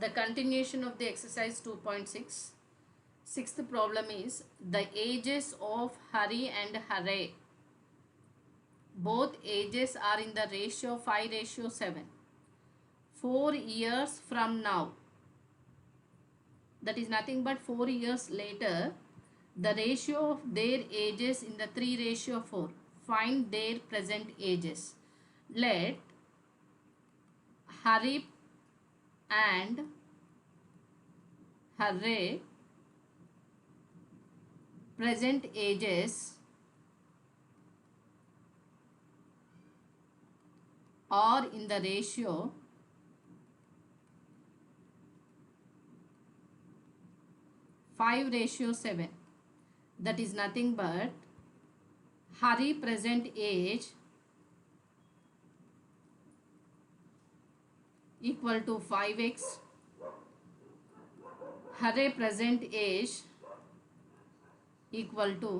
The continuation of the exercise 2.6. Sixth problem is the ages of Hari and Hare. Both ages are in the ratio 5:7. 4 years from now, that is nothing but 4 years later, the ratio of their ages in the 3:4. Find their present ages. Let Hari and Hare present ages are in the ratio 5:7. That is nothing but Hari present age equal to 5x, Hare present age equal to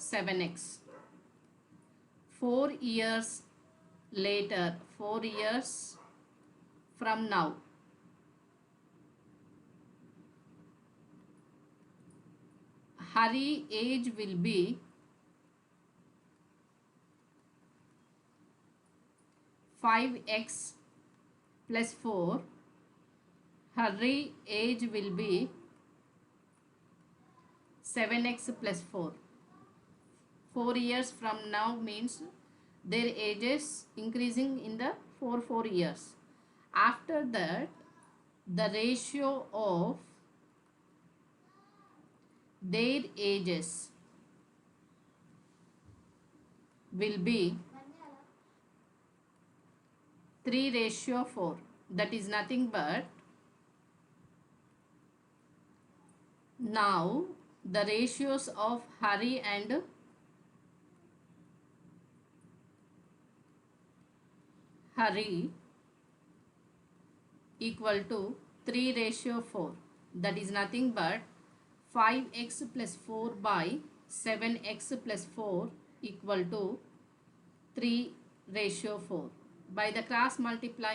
7x. 4 years later, 4 years from now, Hari age will be 5x plus 4. Hari age will be 7x plus 4. 4 years from now means their ages increasing in the 4 years. After that, the ratio of their ages will be 3:4. That is nothing but now the ratios of Hari and Hari equal to 3:4. That is nothing but 5x plus 4 by 7x plus 4 equal to 3:4. By the cross multiply,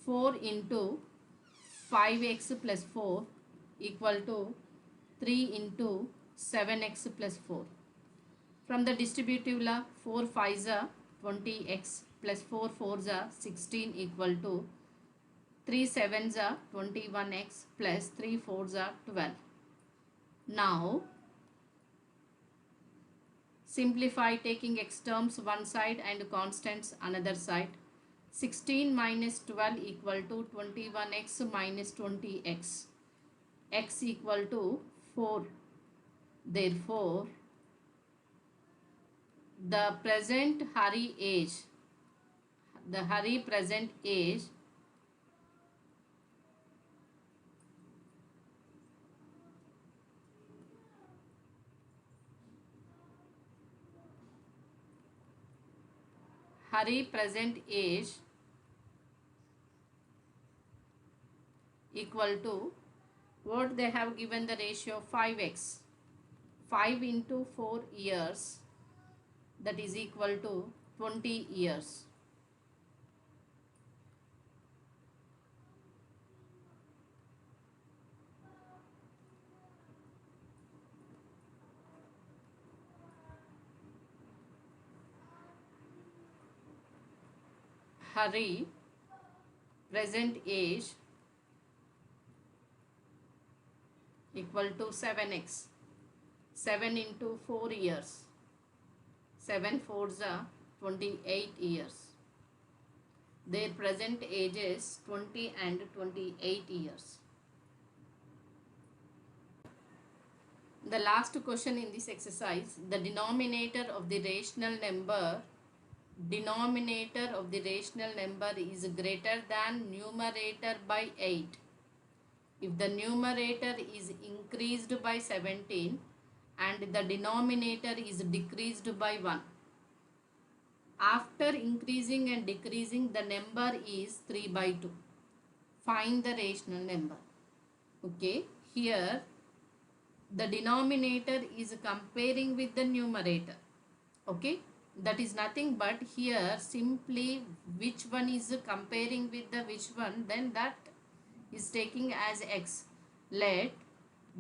4 into 5x plus 4 equal to 3 into 7x plus 4. From the distributive law, 4 5s are 20x plus 4 4s are 16 equal to 3 7s are 21x plus 3 4s are 12. Now simplify, taking x terms one side and constants another side. 16 minus 12 equal to 21x minus 20x. X equal to 4. Therefore, the present Hari age, the Hari present age equal to what they have given the ratio 5x. 5 into 4 years, that is equal to 20 years. Hari present age equal to 7x. 7 into 4 years. 7 4s are 28 years. Their present ages 20 and 28 years. The last question in this exercise, the denominator of the rational number is greater than numerator by 8 if the numerator is increased by 17 and the denominator is decreased by 1. After increasing and decreasing, the number is 3/2. Find the rational number. Okay, here the denominator is comparing with the numerator. Okay, that is nothing but here simply which one is comparing with the which one, then that is taking as x. Let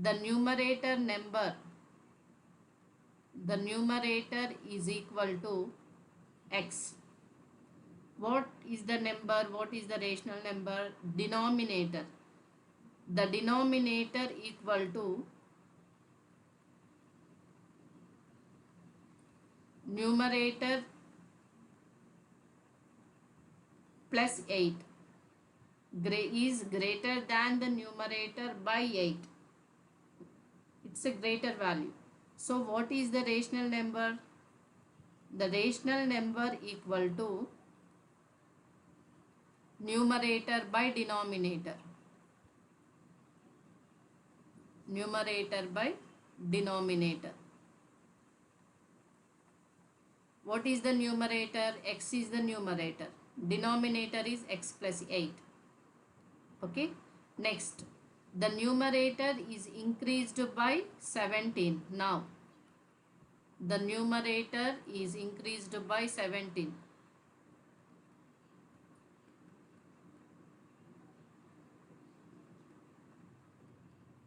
the numerator is equal to x. What is the number? What is the rational number? Denominator. The denominator equal to numerator plus 8 is greater than the numerator by 8. It's a greater value. So what is the rational number? The rational number equal to numerator by denominator. Numerator by denominator. What is the numerator? X is the numerator. Denominator is x plus 8. Okay. Next, the numerator is increased by 17. Now, the numerator is increased by 17.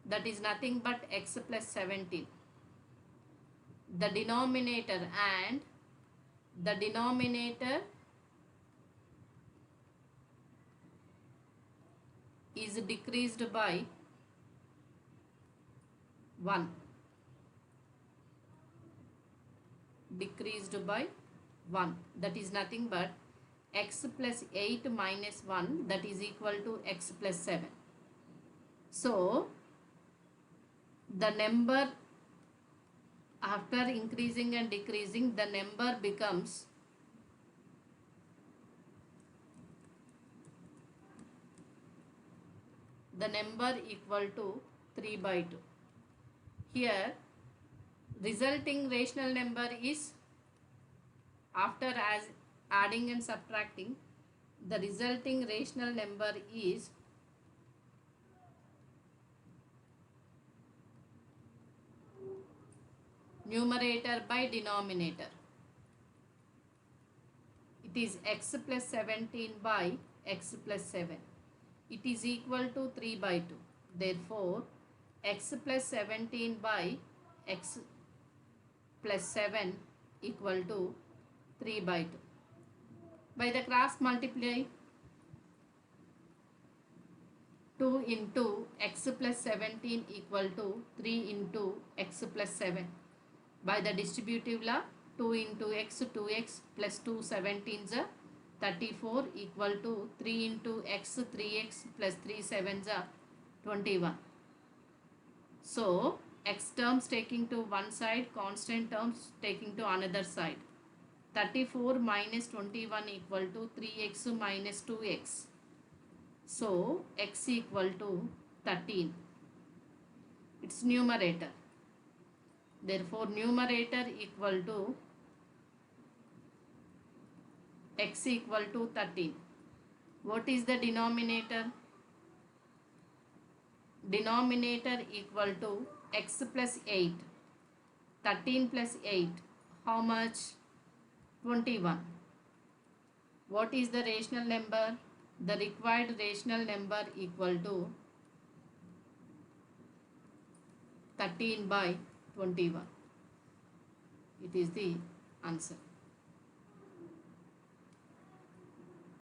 That is nothing but x plus 17. The denominator and the denominator is decreased by 1. Decreased by 1. That is nothing but x plus 8 minus 1, that is equal to x plus 7. So, the number after increasing and decreasing, the number becomes equal to 3 by 2. Here, resulting rational number is, after as adding and subtracting, the resulting rational number is numerator by denominator. It is x plus 17 by x plus 7. It is equal to 3 by 2. Therefore, x plus 17 by x plus 7 equal to 3 by 2. By the cross multiply, 2 into x plus 17 equal to 3 into x plus 7. By the distributive law, 2 into x, 2x plus 2 17s are 34 equal to 3 into x, 3x plus 3 7s are 21. So, x terms taking to one side, constant terms taking to another side. 34 minus 21 equal to 3x minus 2x. So, x equal to 13. It's numerator. Therefore, numerator equal to x equal to 13. What is the denominator? Denominator equal to x plus 8. 13 plus 8. How much? 21. What is the rational number? The required rational number equal to 13 by 21. It is the answer.